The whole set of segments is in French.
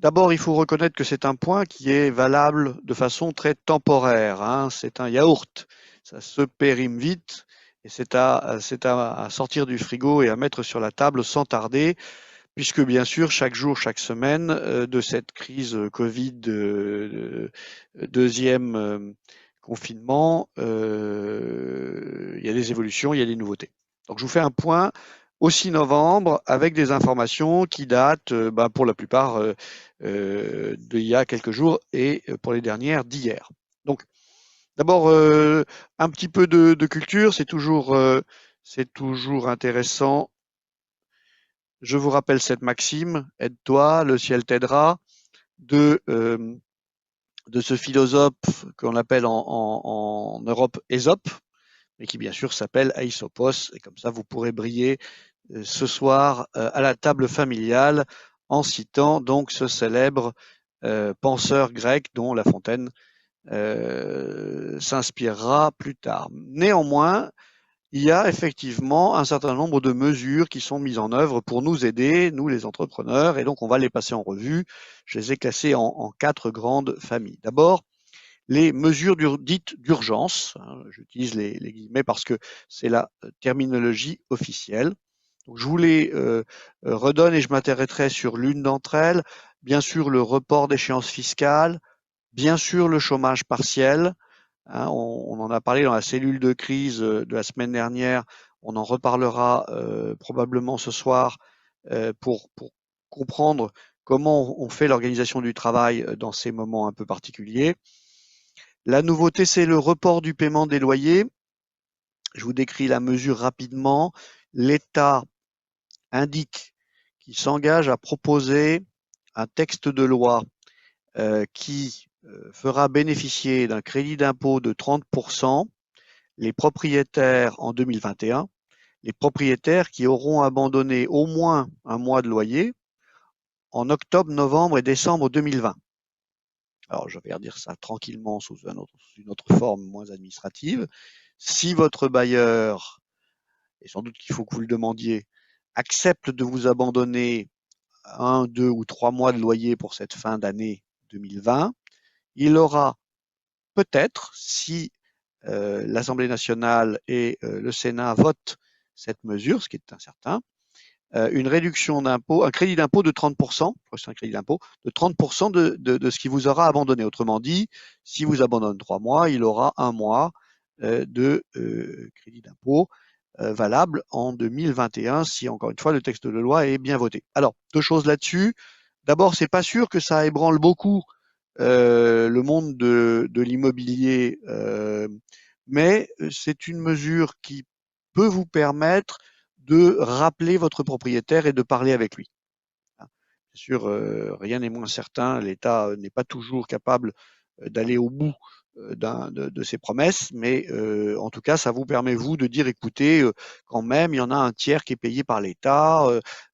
D'abord, il faut reconnaître que c'est un point qui est valable de façon très temporaire, hein. C'est un yaourt, ça se périme vite et c'est à sortir du frigo et à mettre sur la table sans tarder, puisque bien sûr, chaque jour, chaque semaine de cette crise Covid, deuxième confinement, il y a des évolutions, il y a des nouveautés. Donc je vous fais un point aussi novembre avec des informations qui datent pour la plupart d'il y a quelques jours et pour les dernières d'hier. Donc d'abord un petit peu de culture, c'est toujours intéressant. Je vous rappelle cette maxime, aide-toi, le ciel t'aidera, de, euh, de ce philosophe qu'on appelle en Europe Ésope, mais qui bien sûr s'appelle Aesopos, et comme ça vous pourrez briller ce soir à la table familiale en citant donc ce célèbre penseur grec dont La Fontaine s'inspirera plus tard. Néanmoins, il y a effectivement un certain nombre de mesures qui sont mises en œuvre pour nous aider, nous les entrepreneurs, et donc on va les passer en revue. Je les ai classées en quatre grandes familles. D'abord, les mesures dites d'urgence, hein, j'utilise les guillemets parce que c'est la terminologie officielle. Donc, je vous les redonne et je m'intéresserai sur l'une d'entre elles. Bien sûr, le report d'échéances fiscales, bien sûr, le chômage partiel. Hein, on en a parlé dans la cellule de crise de la semaine dernière. On en reparlera probablement ce soir pour comprendre comment on fait l'organisation du travail dans ces moments un peu particuliers. La nouveauté, c'est le report du paiement des loyers. Je vous décris la mesure rapidement. L'État indique qu'il s'engage à proposer un texte de loi qui fera bénéficier d'un crédit d'impôt de 30% les propriétaires en 2021, les propriétaires qui auront abandonné au moins un mois de loyer en octobre, novembre et décembre 2020. Alors, je vais redire ça tranquillement sous une autre forme moins administrative. Si votre bailleur, et sans doute qu'il faut que vous le demandiez, accepte de vous abandonner 1, 2 ou 3 mois de loyer pour cette fin d'année 2020, il aura peut-être, si l'Assemblée nationale et le Sénat votent cette mesure, ce qui est incertain, une réduction d'impôt, un crédit d'impôt de 30%, c'est un crédit d'impôt, de 30% de ce qui vous aura abandonné. Autrement dit, si vous abandonnez 3 mois, il aura un mois de crédit d'impôt valable en 2021 si, encore une fois, le texte de loi est bien voté. Alors, deux choses là-dessus. D'abord, c'est pas sûr que ça ébranle beaucoup le monde de l'immobilier, mais c'est une mesure qui peut vous permettre de rappeler votre propriétaire et de parler avec lui. Bien sûr, rien n'est moins certain, l'État n'est pas toujours capable d'aller au bout de ses promesses, mais en tout cas, ça vous permet, vous, de dire, écoutez, quand même, il y en a un tiers qui est payé par l'État,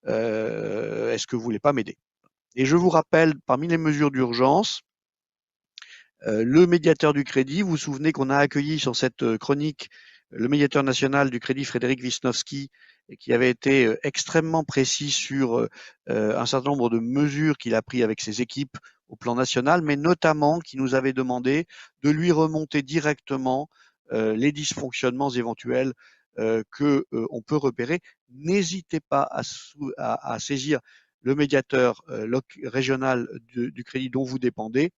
est-ce que vous voulez pas m'aider? Et je vous rappelle, parmi les mesures d'urgence, le médiateur du crédit, vous vous souvenez qu'on a accueilli sur cette chronique le médiateur national du crédit, Frédéric Wisnowski, qui avait été extrêmement précis sur un certain nombre de mesures qu'il a prises avec ses équipes au plan national, mais notamment qui nous avait demandé de lui remonter directement les dysfonctionnements éventuels qu'on peut repérer. N'hésitez pas à saisir le médiateur régional du crédit dont vous dépendez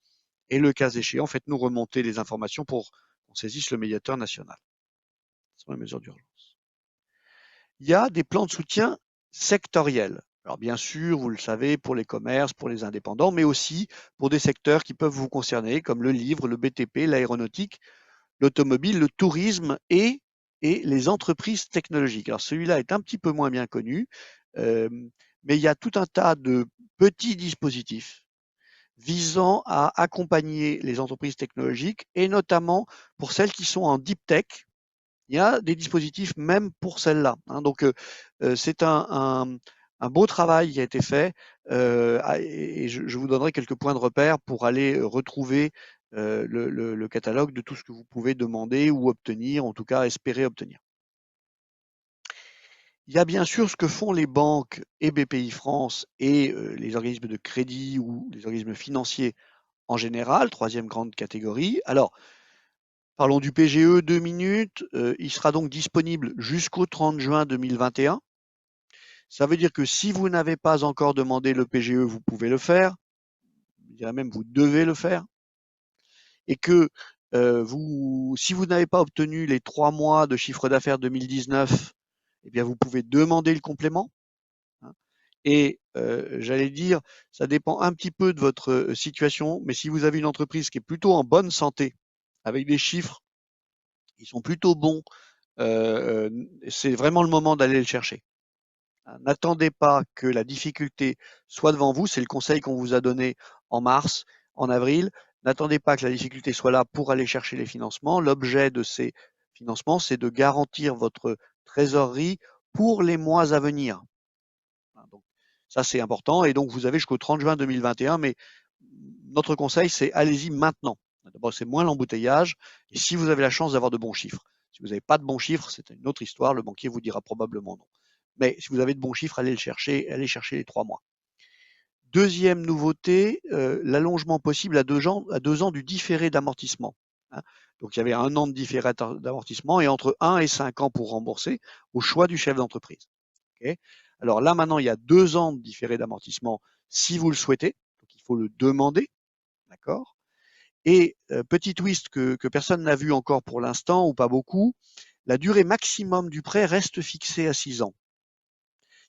et le cas échéant, faites-nous remonter les informations pour qu'on saisisse le médiateur national. Ce sont les mesures d'urgence. Il y a des plans de soutien sectoriels. Alors bien sûr, vous le savez, pour les commerces, pour les indépendants, mais aussi pour des secteurs qui peuvent vous concerner, comme le livre, le BTP, l'aéronautique, l'automobile, le tourisme et les entreprises technologiques. Alors celui-là est un petit peu moins bien connu, mais il y a tout un tas de petits dispositifs visant à accompagner les entreprises technologiques et notamment pour celles qui sont en deep tech. Il y a des dispositifs même pour celles-là. Hein. Donc, c'est un beau travail qui a été fait et je vous donnerai quelques points de repère pour aller retrouver le catalogue de tout ce que vous pouvez demander ou obtenir, en tout cas espérer obtenir. Il y a bien sûr ce que font les banques et BPI-France et les organismes de crédit ou les organismes financiers en général, troisième grande catégorie. Alors, parlons du PGE 2 minutes. Il sera donc disponible jusqu'au 30 juin 2021. Ça veut dire que si vous n'avez pas encore demandé le PGE, vous pouvez le faire. Je dirais même vous devez le faire. Et que si vous n'avez pas obtenu les 3 mois de chiffre d'affaires 2019, eh bien vous pouvez demander le complément. Hein. Et j'allais dire, ça dépend un petit peu de votre situation, mais si vous avez une entreprise qui est plutôt en bonne santé, avec des chiffres qui sont plutôt bons, c'est vraiment le moment d'aller le chercher. N'attendez pas que la difficulté soit devant vous, c'est le conseil qu'on vous a donné en mars, en avril. N'attendez pas que la difficulté soit là pour aller chercher les financements. L'objet de ces financements, c'est de garantir votre trésorerie pour les mois à venir. Donc, ça, c'est important. Et donc, vous avez jusqu'au 30 juin 2021, mais notre conseil, c'est allez-y maintenant. D'abord, c'est moins l'embouteillage. Et si vous avez la chance d'avoir de bons chiffres, si vous n'avez pas de bons chiffres, c'est une autre histoire. Le banquier vous dira probablement non. Mais si vous avez de bons chiffres, allez chercher les 3 mois. Deuxième nouveauté, l'allongement possible à 2 ans du différé d'amortissement. Hein. Donc il y avait 1 an de différé d'amortissement et entre 1 et 5 ans pour rembourser au choix du chef d'entreprise. Okay. Alors là maintenant, il y a 2 ans de différé d'amortissement si vous le souhaitez. Donc il faut le demander. D'accord. Et petit twist que personne n'a vu encore pour l'instant ou pas beaucoup, la durée maximum du prêt reste fixée à 6 ans.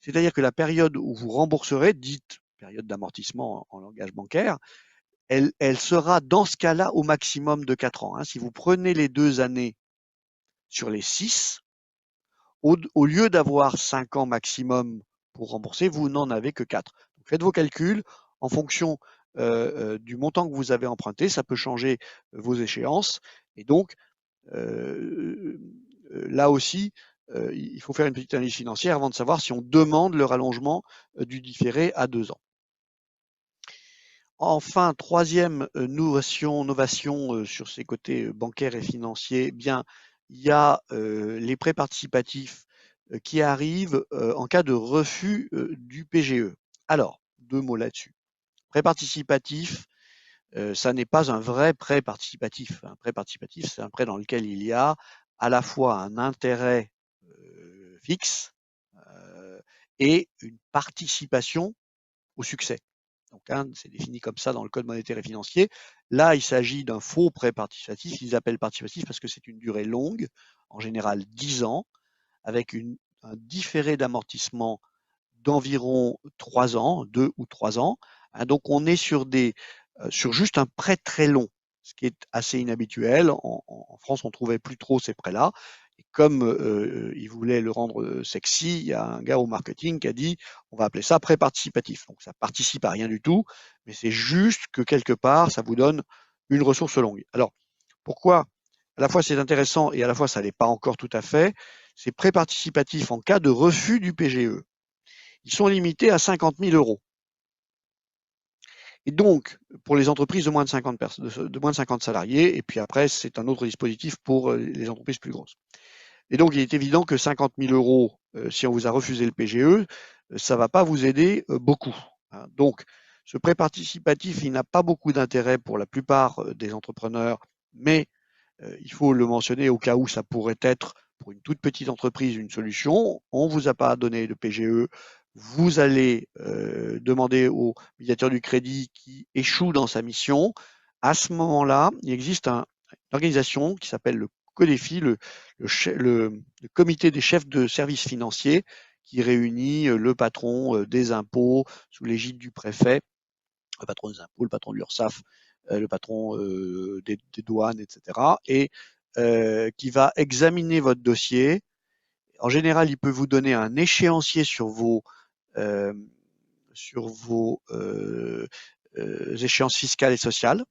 C'est-à-dire que la période où vous rembourserez, dite période d'amortissement en langage bancaire, elle sera dans ce cas-là au maximum de 4 ans. Hein. Si vous prenez les 2 années sur les 6, au lieu d'avoir 5 ans maximum pour rembourser, vous n'en avez que 4. Donc faites vos calculs en fonction du montant que vous avez emprunté, ça peut changer vos échéances. Et donc, là aussi, il faut faire une petite analyse financière avant de savoir si on demande le rallongement du différé à 2 ans. Enfin, troisième novation sur ces côtés bancaires et financiers, eh bien, il y a les prêts participatifs qui arrivent en cas de refus du PGE. Alors, 2 mots là-dessus. Prêt participatif, ça n'est pas un vrai prêt participatif. Un prêt participatif, c'est un prêt dans lequel il y a à la fois un intérêt fixe et une participation au succès. Donc, hein, c'est défini comme ça dans le Code monétaire et financier. Là, il s'agit d'un faux prêt participatif. Ils appellent participatif parce que c'est une durée longue, en général 10 ans, avec un différé d'amortissement d'environ 3 ans, 2 ou 3 ans. Hein, donc, on est sur juste un prêt très long, ce qui est assez inhabituel. En France, on trouvait plus trop ces prêts-là. Et comme ils voulaient le rendre sexy, il y a un gars au marketing qui a dit on va appeler ça prêt participatif. Donc ça participe à rien du tout, mais c'est juste que quelque part, ça vous donne une ressource longue. Alors, pourquoi à la fois c'est intéressant et à la fois ça n'est pas encore tout à fait? C'est prêt participatif en cas de refus du PGE. Ils sont limités à 50 000 euros. Et donc, pour les entreprises de moins de 50 salariés, et puis après, c'est un autre dispositif pour les entreprises plus grosses. Et donc, il est évident que 50 000 euros, si on vous a refusé le PGE, ça ne va pas vous aider beaucoup. Hein. Donc, ce prêt participatif, il n'a pas beaucoup d'intérêt pour la plupart des entrepreneurs, mais il faut le mentionner au cas où ça pourrait être pour une toute petite entreprise une solution. On ne vous a pas donné de PGE, vous allez demander au médiateur du crédit qui échoue dans sa mission. À ce moment-là, il existe une organisation qui s'appelle le CODEFI, le comité des chefs de services financiers, qui réunit le patron des impôts sous l'égide du préfet, le patron des impôts, le patron de l'URSSAF, le patron des douanes, etc. Et qui va examiner votre dossier. En général, il peut vous donner un échéancier sur vos échéances fiscales et sociales.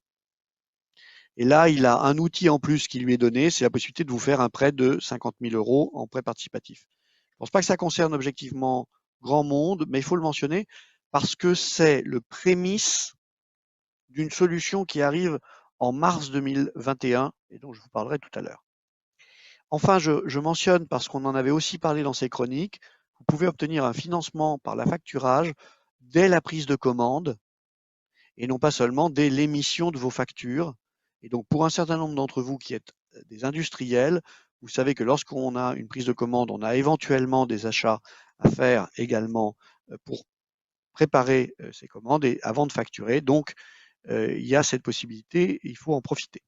Et là, il a un outil en plus qui lui est donné, c'est la possibilité de vous faire un prêt de 50 000 euros en prêt participatif. Je ne pense pas que ça concerne objectivement grand monde, mais il faut le mentionner parce que c'est le prémisse d'une solution qui arrive en mars 2021 et dont je vous parlerai tout à l'heure. Enfin, je mentionne, parce qu'on en avait aussi parlé dans ces chroniques, vous pouvez obtenir un financement par l'affacturage dès la prise de commande et non pas seulement dès l'émission de vos factures. Et donc, pour un certain nombre d'entre vous qui êtes des industriels, vous savez que lorsqu'on a une prise de commande, on a éventuellement des achats à faire également pour préparer ces commandes et avant de facturer. Donc, il y a cette possibilité, il faut en profiter.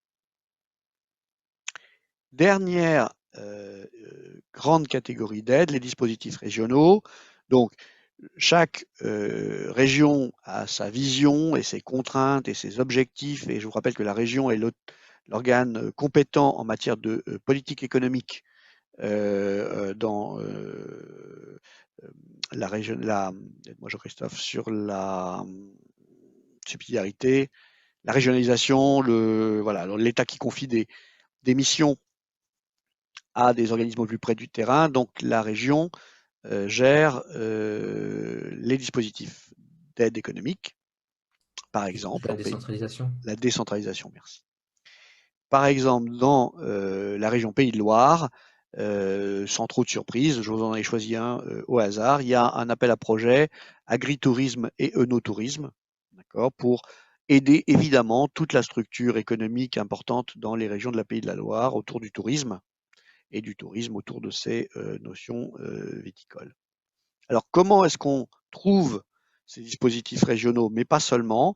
Dernière grande catégorie d'aide, les dispositifs régionaux. Donc, chaque région a sa vision et ses contraintes et ses objectifs. Et je vous rappelle que la région est l'organe compétent en matière de politique économique dans la région, aide-moi Jean-Christophe, sur la subsidiarité, la régionalisation, voilà, l'État qui confie des missions à des organismes au plus près du terrain. Donc la région gère les dispositifs d'aide économique, par exemple, La décentralisation. la décentralisation, merci. Par exemple, dans la région Pays de Loire, sans trop de surprise, je vous en ai choisi un au hasard, il y a un appel à projet agritourisme et œnotourisme, d'accord, pour aider évidemment toute la structure économique importante dans les régions de la Pays de la Loire autour du tourisme et du tourisme autour de ces notions viticoles. Alors, comment est-ce qu'on trouve ces dispositifs régionaux, mais pas seulement?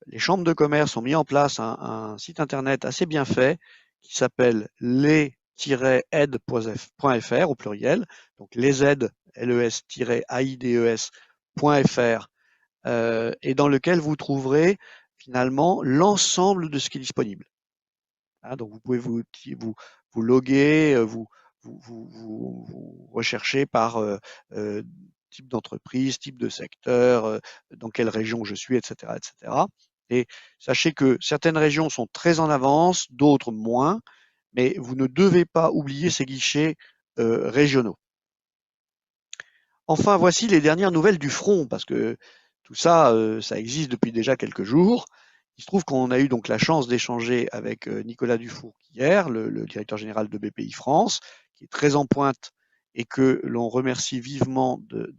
Les chambres de commerce ont mis en place un site internet assez bien fait qui s'appelle les-aides.fr au pluriel, donc les aides, les-aides.fr, et dans lequel vous trouverez finalement l'ensemble de ce qui est disponible. Hein, donc vous pouvez vous loguer, vous recherchez par type d'entreprise, type de secteur, dans quelle région je suis, etc., etc. Et sachez que certaines régions sont très en avance, d'autres moins, mais vous ne devez pas oublier ces guichets régionaux. Enfin, voici les dernières nouvelles du front, parce que tout ça, ça existe depuis déjà quelques jours. Il se trouve qu'on a eu donc la chance d'échanger avec Nicolas Dufour hier, le directeur général de BPI France, qui est très en pointe et que l'on remercie vivement de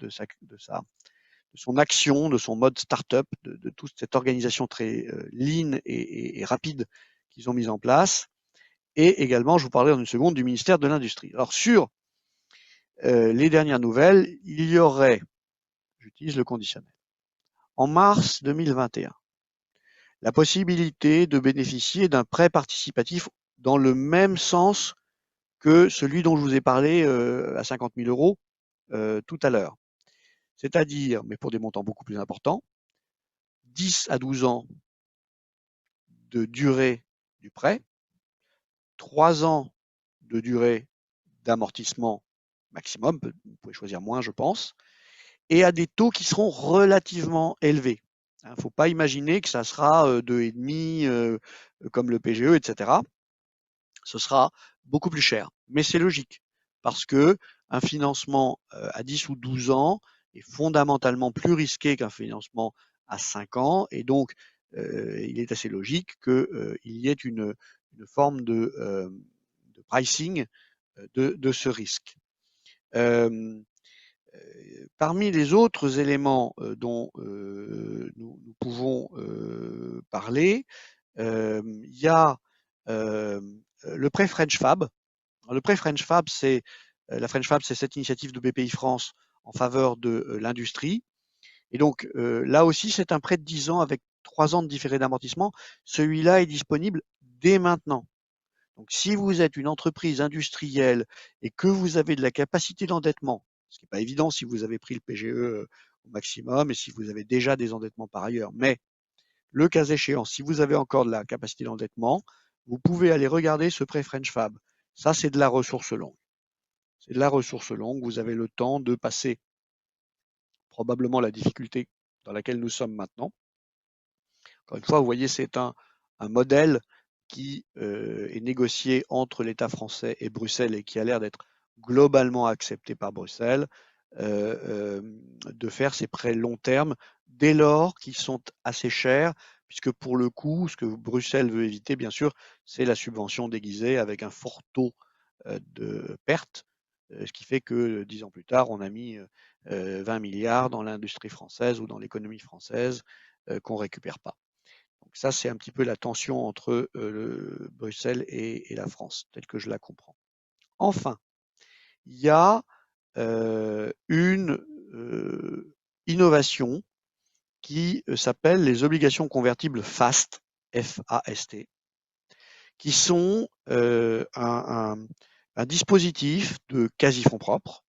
son action, de son mode start-up, de toute cette organisation très lean et rapide qu'ils ont mise en place. Et également, je vous parlerai en une seconde du ministère de l'Industrie. Alors sur les dernières nouvelles, il y aurait, j'utilise le conditionnel, en mars 2021, la possibilité de bénéficier d'un prêt participatif dans le même sens que celui dont je vous ai parlé à 50 000 euros tout à l'heure. C'est-à-dire, mais pour des montants beaucoup plus importants, 10 à 12 ans de durée du prêt, 3 ans de durée d'amortissement maximum, vous pouvez choisir moins je pense, et à des taux qui seront relativement élevés. Il ne faut pas imaginer que ça sera 2,5 comme le PGE, etc. Ce sera beaucoup plus cher. Mais c'est logique, parce que un financement à 10 ou 12 ans est fondamentalement plus risqué qu'un financement à 5 ans, et donc il est assez logique qu'il y ait une forme de pricing de ce risque. Parmi les autres éléments dont nous pouvons parler, il y a le prêt French Fab. Alors, le prêt French Fab, la French Fab, c'est cette initiative de BPI France en faveur de l'industrie. Et donc là aussi, c'est un prêt de 10 ans avec 3 ans de différé d'amortissement. Celui-là est disponible dès maintenant. Donc si vous êtes une entreprise industrielle et que vous avez de la capacité d'endettement, ce qui n'est pas évident si vous avez pris le PGE au maximum et si vous avez déjà des endettements par ailleurs, mais le cas échéant, si vous avez encore de la capacité d'endettement, vous pouvez aller regarder ce prêt French Fab. Ça, c'est de la ressource longue. C'est de la ressource longue. Vous avez le temps de passer probablement la difficulté dans laquelle nous sommes maintenant. Encore une fois, vous voyez, c'est un modèle qui est négocié entre l'État français et Bruxelles et qui a l'air d'être globalement accepté par Bruxelles, de faire ces prêts long terme dès lors qu'ils sont assez chers, puisque pour le coup, ce que Bruxelles veut éviter, bien sûr, c'est la subvention déguisée avec un fort taux de perte. ce qui fait que 10 ans plus tard, on a mis 20 milliards dans l'industrie française ou dans l'économie française qu'on ne récupère pas. Donc ça, c'est un petit peu la tension entre Bruxelles et la France, telle que je la comprends. Enfin, il y a une innovation qui s'appelle les obligations convertibles FAST, F-A-S-T, qui sont un dispositif de quasi-fonds propres.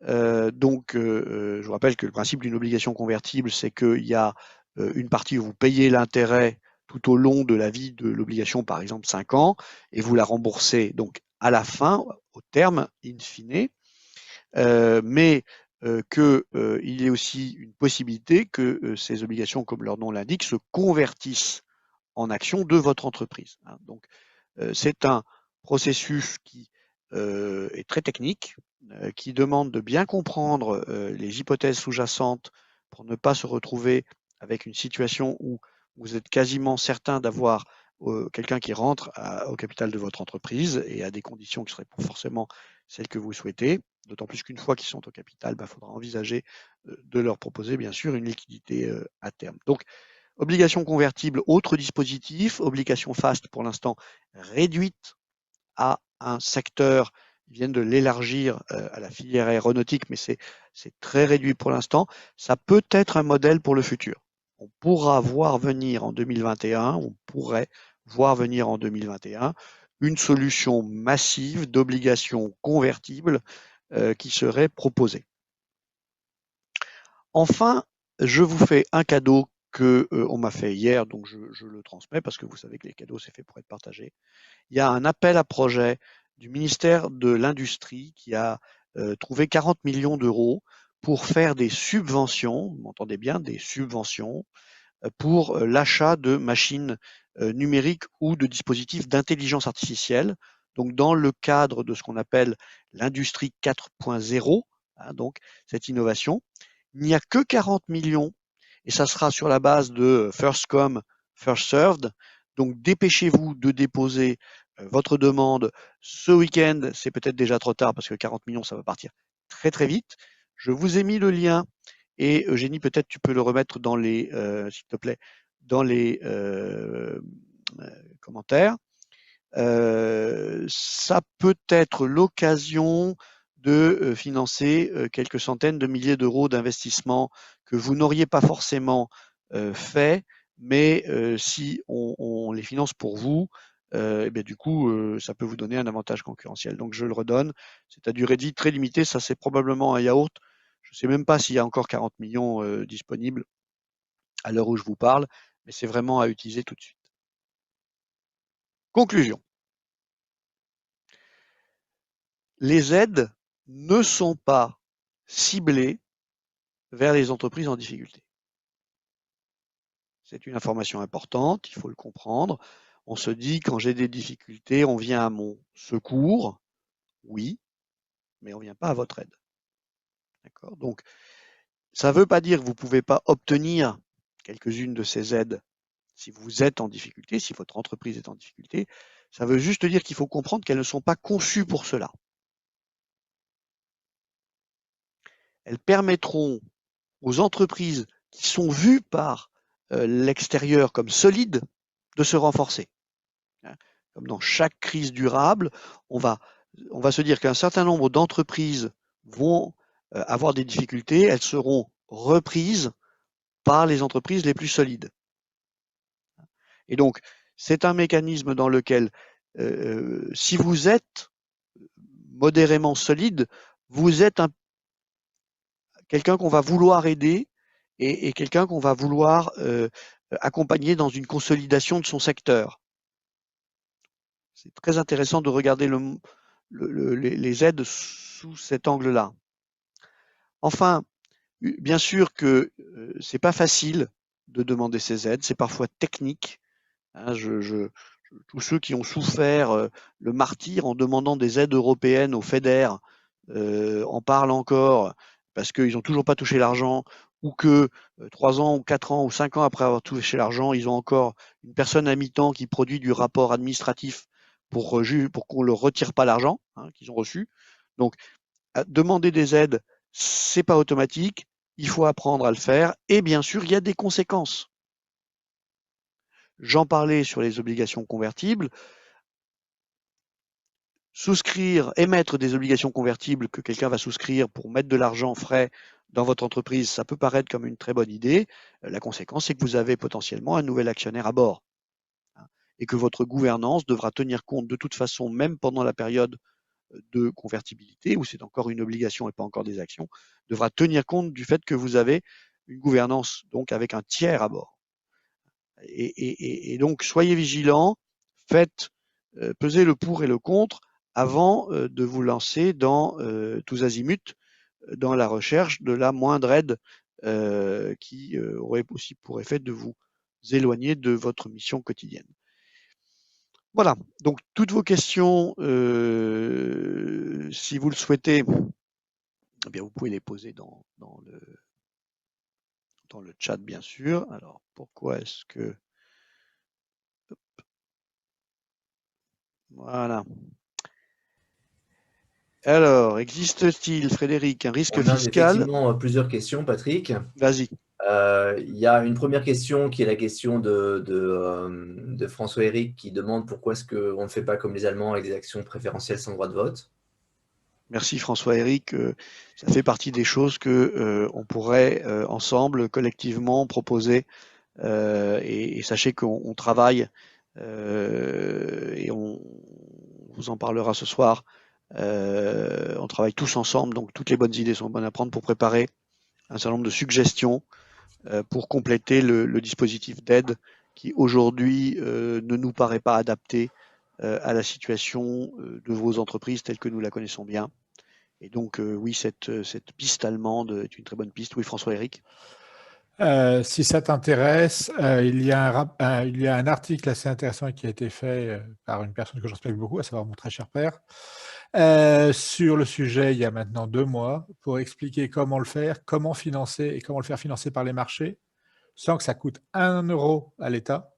Je vous rappelle que le principe d'une obligation convertible, c'est qu'il y a une partie où vous payez l'intérêt tout au long de la vie de l'obligation, par exemple 5 ans, et vous la remboursez donc à la fin, au terme, in fine, mais qu'il y ait aussi une possibilité que ces obligations, comme leur nom l'indique, se convertissent en actions de votre entreprise. Donc, c'est un processus qui est très technique, qui demande de bien comprendre les hypothèses sous-jacentes pour ne pas se retrouver avec une situation où vous êtes quasiment certain d'avoir quelqu'un qui rentre au capital de votre entreprise et à des conditions qui seraient pas forcément celles que vous souhaitez. D'autant plus qu'une fois qu'ils sont au capital, il faudra envisager de leur proposer bien sûr une liquidité à terme. Donc, obligation convertible, autre dispositif, obligation FAST pour l'instant réduite à un secteur, ils viennent de l'élargir à la filière aéronautique, mais c'est très réduit pour l'instant. Ça peut être un modèle pour le futur. On pourra voir venir en 2021, on pourrait voir venir en 2021 une solution massive d'obligations convertibles qui serait proposée. Enfin, je vous fais un cadeau que on m'a fait hier, donc je le transmets parce que vous savez que les cadeaux, c'est fait pour être partagé. Il y a un appel à projet du ministère de l'Industrie qui a trouvé 40 millions d'euros pour faire des subventions, vous m'entendez bien, des subventions pour l'achat de machines numériques ou de dispositifs d'intelligence artificielle. Donc, dans le cadre de ce qu'on appelle l'industrie 4.0, donc cette innovation, il n'y a que 40 millions et ça sera sur la base de first come, first served. Donc, dépêchez-vous de déposer votre demande ce week-end. C'est peut-être déjà trop tard parce que 40 millions, ça va partir très très vite. Je vous ai mis le lien et Eugénie, peut-être tu peux le remettre dans les, s'il te plaît, dans les commentaires. Ça peut être l'occasion de financer quelques centaines de milliers d'euros d'investissement que vous n'auriez pas forcément fait, mais si on les finance pour vous, et bien du coup, ça peut vous donner un avantage concurrentiel. Donc je le redonne, c'est à durée de vie très limitée, ça c'est probablement un yaourt. Je ne sais même pas s'il y a encore 40 millions disponibles à l'heure où je vous parle, mais c'est vraiment à utiliser tout de suite. Conclusion. Les aides ne sont pas ciblées vers les entreprises en difficulté. C'est une information importante, il faut le comprendre. On se dit, quand j'ai des difficultés, on vient à mon secours, oui, mais on ne vient pas à votre aide. D'accord ? Donc, ça ne veut pas dire que vous ne pouvez pas obtenir quelques-unes de ces aides si vous êtes en difficulté, si votre entreprise est en difficulté. Ça veut juste dire qu'il faut comprendre qu'elles ne sont pas conçues pour cela. Elles permettront aux entreprises qui sont vues par l'extérieur comme solides de se renforcer. Comme dans chaque crise durable, on va se dire qu'un certain nombre d'entreprises vont avoir des difficultés, elles seront reprises par les entreprises les plus solides. Et donc, c'est un mécanisme dans lequel, si vous êtes modérément solide, vous êtes quelqu'un qu'on va vouloir aider et quelqu'un qu'on va vouloir accompagner dans une consolidation de son secteur. C'est très intéressant de regarder les aides sous cet angle-là. Enfin, bien sûr que c'est pas facile de demander ces aides, c'est parfois technique. Hein, tous ceux qui ont souffert le martyre en demandant des aides européennes au FEDER en parlent encore parce qu'ils n'ont toujours pas touché l'argent ou que 3 ans ou 4 ans ou 5 ans après avoir touché l'argent, ils ont encore une personne à mi-temps qui produit du rapport administratif pour qu'on ne leur retire pas l'argent qu'ils ont reçu. Donc, demander des aides, c'est pas automatique. Il faut apprendre à le faire. Et bien sûr, il y a des conséquences. J'en parlais sur les obligations convertibles. Souscrire, émettre des obligations convertibles que quelqu'un va souscrire pour mettre de l'argent frais dans votre entreprise, ça peut paraître comme une très bonne idée. La conséquence, c'est que vous avez potentiellement un nouvel actionnaire à bord et que votre gouvernance devra tenir compte de toute façon, même pendant la période de convertibilité, où c'est encore une obligation et pas encore des actions, devra tenir compte du fait que vous avez une gouvernance donc avec un tiers à bord. Et donc, soyez vigilants, faites peser le pour et le contre avant de vous lancer dans tous azimuts dans la recherche de la moindre aide qui aurait aussi pour effet de vous éloigner de votre mission quotidienne. Voilà, donc toutes vos questions, si vous le souhaitez, eh bien, vous pouvez les poser dans le chat, bien sûr. Alors, pourquoi est-ce que... Voilà. Alors, existe-t-il, Frédéric, un risque On a fiscal? effectivement plusieurs questions, Patrick. Vas-y. Il y a une première question qui est la question de François-Éric qui demande pourquoi est-ce qu'on ne fait pas comme les Allemands avec des actions préférentielles sans droit de vote. Merci François-Éric. Ça fait partie des choses que on pourrait ensemble, collectivement, proposer. Et sachez qu'on travaille et on vous en parlera ce soir. On travaille tous ensemble, donc toutes les bonnes idées sont bonnes à prendre pour préparer un certain nombre de suggestions pour compléter le dispositif d'aide qui aujourd'hui ne nous paraît pas adapté à la situation de vos entreprises telle que nous la connaissons bien. Et donc oui, cette piste allemande est une très bonne piste. Oui, François-Éric. Si ça t'intéresse, il y a un article assez intéressant qui a été fait par une personne que je respecte beaucoup, à savoir mon très cher père, sur le sujet il y a maintenant 2 mois, pour expliquer comment le faire, comment financer et comment le faire financer par les marchés, sans que ça coûte 1 euro à l'État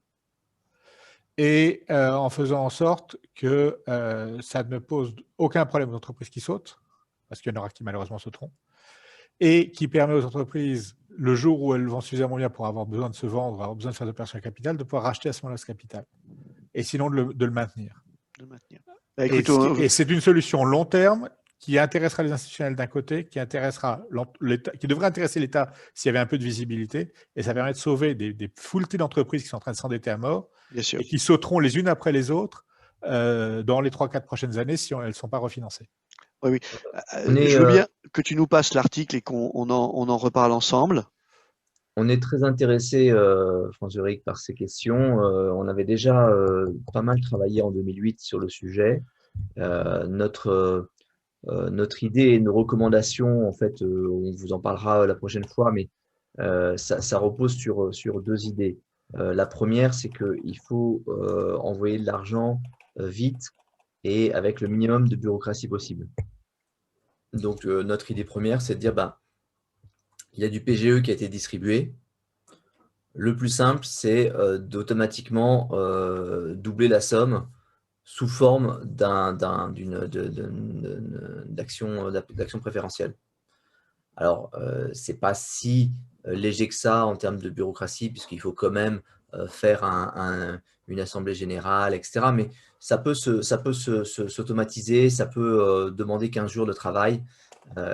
et en faisant en sorte que ça ne pose aucun problème aux entreprises qui sautent, parce qu'il y en aura qui malheureusement sauteront, et qui permet aux entreprises, le jour où elles vont suffisamment bien pour avoir besoin de se vendre, avoir besoin de faire de opérations à capital, de pouvoir racheter à ce moment-là ce capital, et sinon de le maintenir. De maintenir. Bah, écoute, Et c'est une solution long terme qui intéressera les institutionnels d'un côté, qui devrait intéresser l'État s'il y avait un peu de visibilité, et ça permet de sauver des foulées d'entreprises qui sont en train de s'endetter à mort, bien sûr. et qui sauteront les unes après les autres dans les 3-4 prochaines années si elles ne sont pas refinancées. Oui, oui. On est, Je veux bien que tu nous passes l'article et qu'on en reparle ensemble. on est très intéressé, François-Éric, par ces questions. On avait déjà pas mal travaillé en 2008 sur le sujet. Notre idée et nos recommandations, en fait, on vous en parlera la prochaine fois, mais ça repose sur deux idées. La première, c'est qu'il faut envoyer de l'argent vite et avec le minimum de bureaucratie possible. Donc, notre idée première, c'est de dire, ben, il y a du PGE qui a été distribué. Le plus simple, c'est d'automatiquement doubler la somme sous forme d'action préférentielle. Alors, ce n'est pas si léger que ça en termes de bureaucratie, puisqu'il faut quand même faire une assemblée générale, etc. Mais ça peut s'automatiser, ça peut demander 15 jours de travail,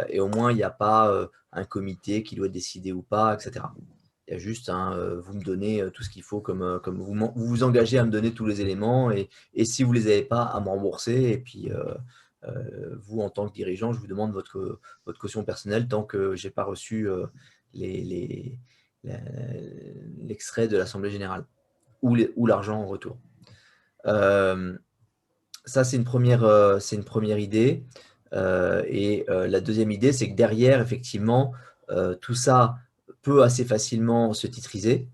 et au moins, il n'y a pas un comité qui doit décider ou pas, etc. Il y a juste, vous me donnez tout ce qu'il faut, comme vous vous engagez à me donner tous les éléments, et si vous ne les avez pas, à me rembourser. Et puis, vous, en tant que dirigeant, je vous demande votre caution personnelle tant que je n'ai pas reçu l'extrait de l'Assemblée générale ou l'argent en retour. Ça, c'est une première idée. Et la deuxième idée, c'est que derrière, effectivement, tout ça peut assez facilement se titriser,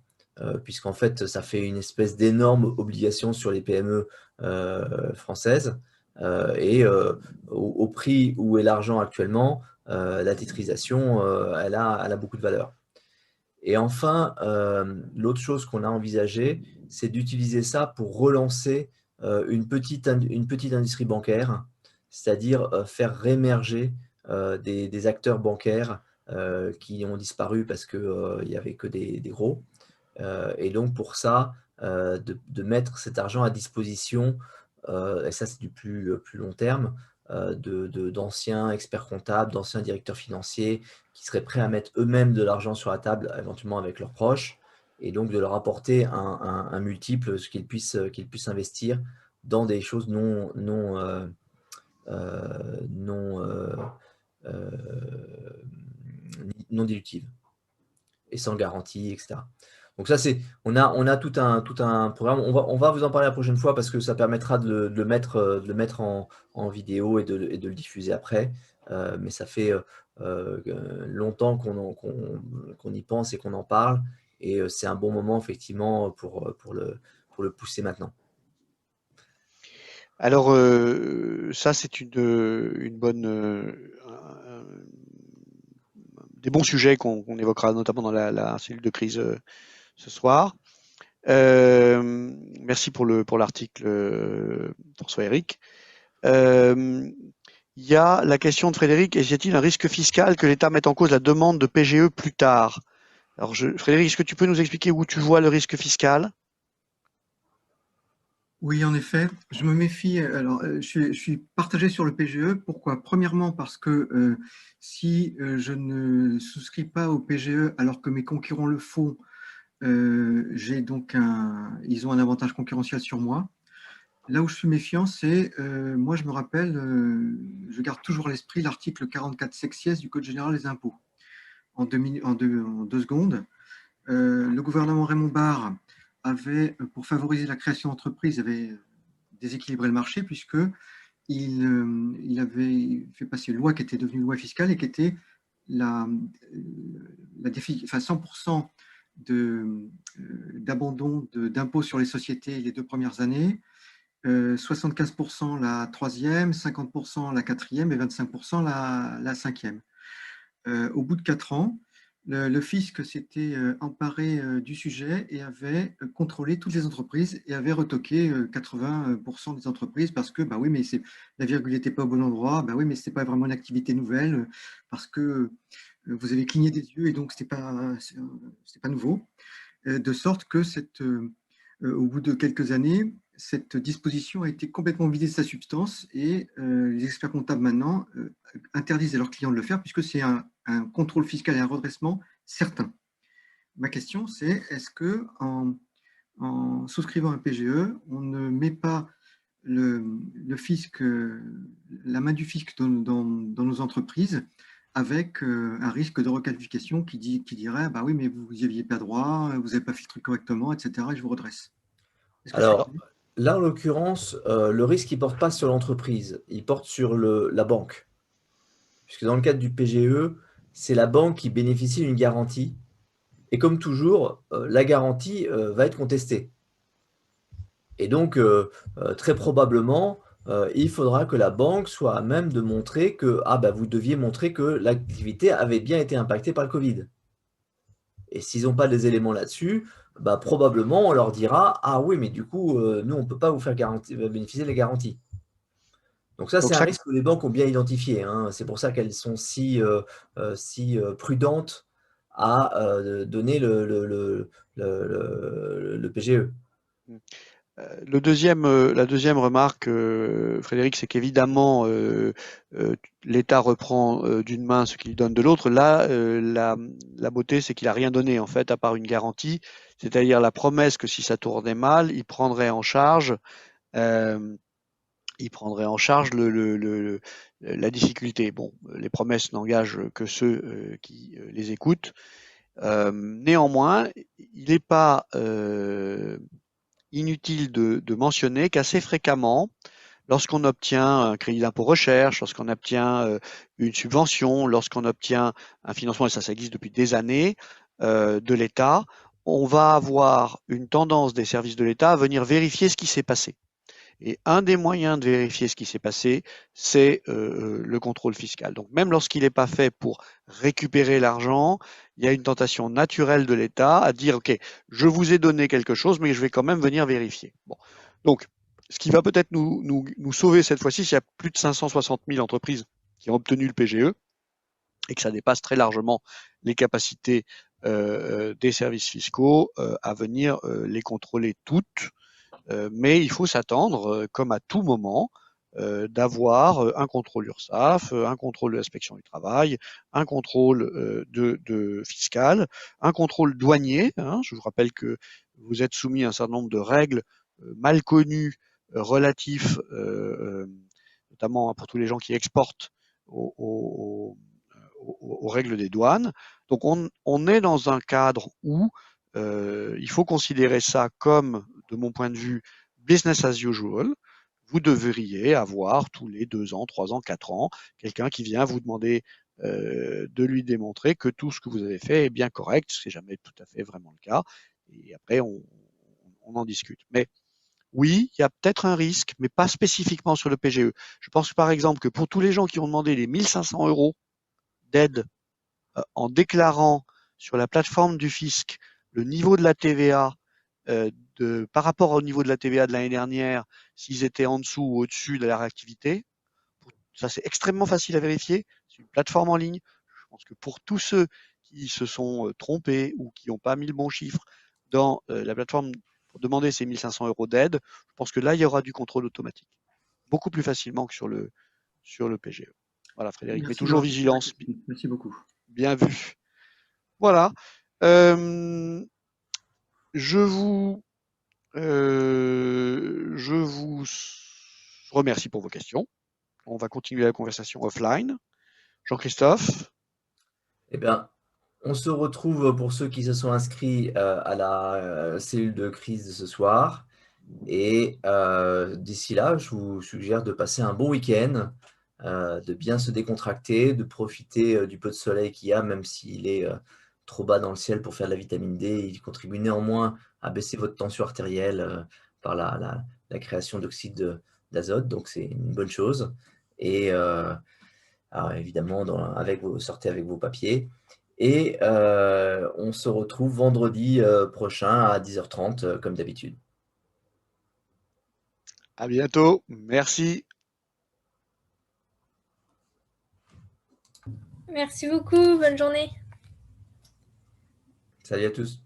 puisqu'en fait, ça fait une espèce d'énorme obligation sur les PME françaises. Et au prix où est l'argent actuellement, la titrisation, elle a beaucoup de valeur. Et enfin, l'autre chose qu'on a envisagé, c'est d'utiliser ça pour relancer une petite industrie bancaire, c'est-à-dire faire réémerger des acteurs bancaires qui ont disparu parce qu'il n'y avait que des gros. Et donc pour ça, de mettre cet argent à disposition, et ça c'est du plus long terme, d'anciens experts comptables, d'anciens directeurs financiers qui seraient prêts à mettre eux-mêmes de l'argent sur la table, éventuellement avec leurs proches, et donc de leur apporter un multiple, ce qu'ils puissent investir dans des choses non dilutives et sans garantie, etc. Donc ça, on a tout un programme. On va vous en parler la prochaine fois parce que ça permettra de le mettre en vidéo et de le diffuser après. Mais ça fait longtemps qu'on y pense et qu'on en parle. Et c'est un bon moment, effectivement, pour le pousser maintenant. Alors, ça, c'est une bonne, des bons sujets qu'on évoquera notamment dans la cellule de crise ce soir. Merci pour l'article, François-Éric. Il y a la question de Frédéric, y a-t-il un risque fiscal que l'État mette en cause la demande de PGE plus tard? Alors, Frédéric, est-ce que tu peux nous expliquer où tu vois le risque fiscal? Oui, en effet, je me méfie. Alors, je suis partagé sur le PGE. Pourquoi? Premièrement, parce que si je ne souscris pas au PGE alors que mes concurrents le font, ils ont un avantage concurrentiel sur moi. Là où je suis méfiant, c'est, moi je me rappelle, je garde toujours à l'esprit l'article 44 sexies du Code général des impôts. En deux secondes, le gouvernement Raymond Barre avait, pour favoriser la création d'entreprises, avait déséquilibré le marché puisqu'il avait fait passer une loi qui était devenue loi fiscale et qui était 100% d'abandon d'impôts sur les sociétés les 2 premières années, 75% la troisième, 50% la quatrième et 25% la cinquième. Au bout de 4 ans, le fisc s'était emparé du sujet et avait contrôlé toutes les entreprises et avait retoqué 80% des entreprises parce que, bah oui, mais la virgule n'était pas au bon endroit, bah oui, mais ce n'est pas vraiment une activité nouvelle parce que vous avez cligné des yeux et donc ce n'est pas nouveau. De sorte que au bout de quelques années, cette disposition a été complètement vidée de sa substance et les experts comptables maintenant interdisent à leurs clients de le faire puisque c'est un contrôle fiscal et un redressement certain. Ma question, c'est est-ce que en souscrivant un PGE, on ne met pas le fisc, la main du fisc dans nos entreprises avec un risque de requalification qui dirait bah oui, mais vous n'y aviez pas droit, vous n'avez pas fait le truc correctement, etc. et je vous redresse. Alors, là, en l'occurrence, le risque, il ne porte pas sur l'entreprise, il porte sur la banque. Puisque dans le cadre du PGE, c'est la banque qui bénéficie d'une garantie. Et comme toujours, la garantie va être contestée. Et donc, très probablement, il faudra que la banque soit à même de montrer que vous deviez montrer que l'activité avait bien été impactée par le Covid. Et s'ils n'ont pas des éléments là-dessus, probablement on leur dira « Ah oui, mais du coup, nous, on ne peut pas vous faire bénéficier des garanties ». Donc ça, c'est un risque que les banques ont bien identifié. Hein. C'est pour ça qu'elles sont si prudentes à donner le PGE. La deuxième remarque, Frédéric, c'est qu'évidemment, l'État reprend d'une main ce qu'il donne de l'autre. Là, la beauté, c'est qu'il n'a rien donné, en fait, à part une garantie, c'est-à-dire la promesse que si ça tournait mal, il prendrait en charge la difficulté. Bon, les promesses n'engagent que ceux qui les écoutent. Néanmoins, il n'est pas inutile de mentionner qu'assez fréquemment, lorsqu'on obtient un crédit d'impôt recherche, lorsqu'on obtient une subvention, lorsqu'on obtient un financement, et ça existe depuis des années, de l'État, on va avoir une tendance des services de l'État à venir vérifier ce qui s'est passé. Et un des moyens de vérifier ce qui s'est passé, c'est le contrôle fiscal. Donc même lorsqu'il n'est pas fait pour récupérer l'argent, il y a une tentation naturelle de l'État à dire « Ok, je vous ai donné quelque chose, mais je vais quand même venir vérifier. » Bon. Donc, ce qui va peut-être nous sauver cette fois-ci, s'il y a plus de 560 000 entreprises qui ont obtenu le PGE et que ça dépasse très largement les capacités des services fiscaux à venir les contrôler toutes. Mais il faut s'attendre, comme à tout moment, d'avoir un contrôle URSSAF, un contrôle de l'inspection du travail, un contrôle de fiscal, un contrôle douanier. Hein. Je vous rappelle que vous êtes soumis à un certain nombre de règles mal connues relatifs, notamment pour tous les gens qui exportent aux règles des douanes. Donc on est dans un cadre où il faut considérer ça comme, de mon point de vue, business as usual. Vous devriez avoir tous les 2 ans, 3 ans, 4 ans, quelqu'un qui vient vous demander de lui démontrer que tout ce que vous avez fait est bien correct, ce n'est jamais tout à fait vraiment le cas, et après on en discute. Mais oui, il y a peut-être un risque, mais pas spécifiquement sur le PGE. Je pense par exemple que pour tous les gens qui ont demandé les 1 500 € d'aide en déclarant sur la plateforme du fisc le niveau de la TVA par rapport au niveau de la TVA de l'année dernière, s'ils étaient en dessous ou au-dessus de la réactivité, ça c'est extrêmement facile à vérifier. C'est une plateforme en ligne. Je pense que pour tous ceux qui se sont trompés ou qui n'ont pas mis le bon chiffre dans la plateforme pour demander ces 1 500 € d'aide, je pense que là, il y aura du contrôle automatique. Beaucoup plus facilement que sur le PGE. Voilà, Frédéric. Mais toujours vigilance. Merci beaucoup. Bien vu. Voilà. Je vous remercie pour vos questions. On va continuer la conversation offline. Jean-Christophe? Eh bien, on se retrouve pour ceux qui se sont inscrits à la cellule de crise de ce soir. Et d'ici là, je vous suggère de passer un bon week-end, de bien se décontracter, de profiter du peu de soleil qu'il y a, même s'il est trop bas dans le ciel pour faire de la vitamine D. Il contribue néanmoins à baisser votre tension artérielle par la création d'oxyde d'azote, donc c'est une bonne chose. Et alors évidemment, sortez avec vos papiers. Et on se retrouve vendredi prochain à 10h30, comme d'habitude. À bientôt. Merci. Merci beaucoup. Bonne journée. Salut à tous.